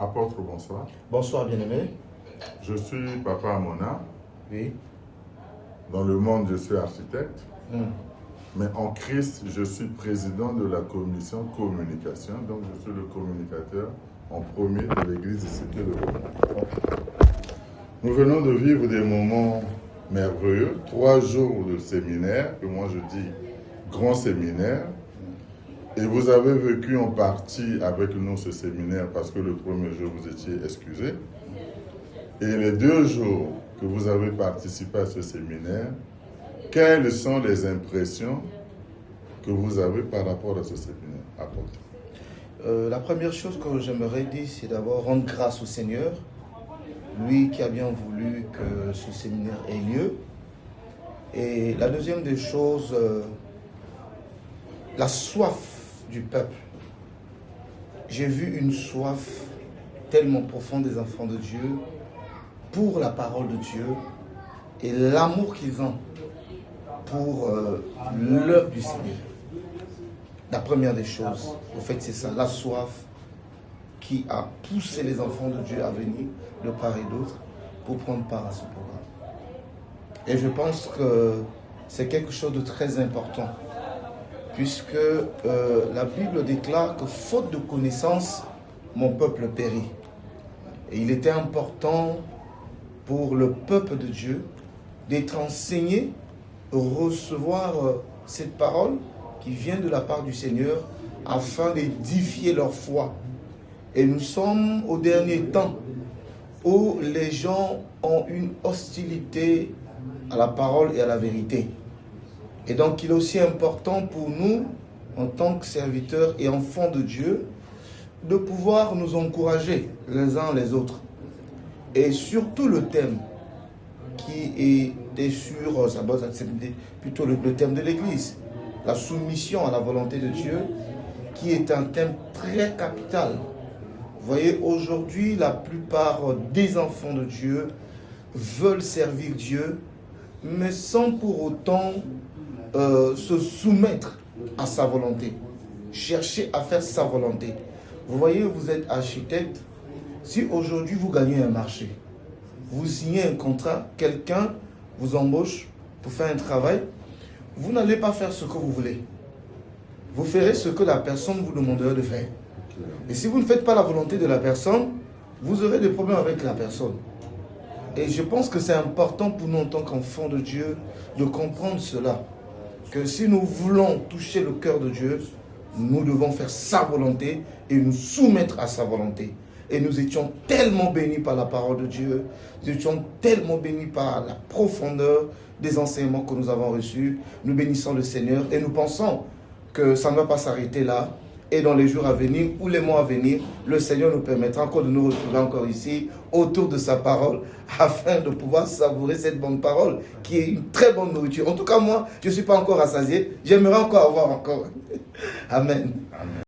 Apôtre, bonsoir. Bonsoir, bien-aimé. Je suis Papa Amona. Oui. Dans le monde, je suis architecte. Mm. Mais en Christ, je suis président de la commission communication. Donc, je suis le communicateur en premier de l'Église de Cité de Rome. Nous venons de vivre des moments merveilleux. 3 jours de séminaire, que moi je dis grand séminaire. Et vous avez vécu en partie avec nous ce séminaire parce que le premier jour, vous étiez excusé. Et les 2 jours que vous avez participé à ce séminaire, quelles sont les impressions que vous avez par rapport à ce séminaire? Apôtre. La première chose que j'aimerais dire, c'est d'abord rendre grâce au Seigneur, lui qui a bien voulu que ce séminaire ait lieu. Et la deuxième des choses, la soif du peuple. J'ai vu une soif tellement profonde des enfants de Dieu pour la parole de Dieu et l'amour qu'ils ont pour l'œuvre du Seigneur. La première des choses, au fait, c'est ça, la soif qui a poussé les enfants de Dieu à venir de part et d'autre pour prendre part à ce programme. Et je pense que c'est quelque chose de très important, puisque la Bible déclare que faute de connaissance, mon peuple périt. Et il était important pour le peuple de Dieu d'être enseigné, recevoir cette parole qui vient de la part du Seigneur afin d'édifier leur foi. Et nous sommes au dernier temps où les gens ont une hostilité à la parole et à la vérité. Et donc il est aussi important pour nous, en tant que serviteurs et enfants de Dieu, de pouvoir nous encourager les uns les autres. Et surtout le thème qui est sur, plutôt le thème de l'Église, la soumission à la volonté de Dieu, qui est un thème très capital. Vous voyez, aujourd'hui, la plupart des enfants de Dieu veulent servir Dieu, mais sans pour autant se soumettre à sa volonté, chercher à faire sa volonté. Vous voyez, vous êtes architecte. Si aujourd'hui vous gagnez un marché, vous signez un contrat, quelqu'un vous embauche pour faire un travail, vous n'allez pas faire ce que vous voulez. Vous ferez ce que la personne vous demandera de faire. Et si vous ne faites pas la volonté de la personne, vous aurez des problèmes avec la personne. Et je pense que c'est important pour nous en tant qu'enfants de Dieu de comprendre cela. Que si nous voulons toucher le cœur de Dieu, nous devons faire sa volonté et nous soumettre à sa volonté. Et nous étions tellement bénis par la parole de Dieu, nous étions tellement bénis par la profondeur des enseignements que nous avons reçus. Nous bénissons le Seigneur et nous pensons que ça ne va pas s'arrêter là. Et dans les jours à venir ou les mois à venir, le Seigneur nous permettra encore de nous retrouver encore ici autour de sa parole afin de pouvoir savourer cette bonne parole qui est une très bonne nourriture. En tout cas, moi, je ne suis pas encore rassasié. J'aimerais encore avoir encore. Amen. Amen.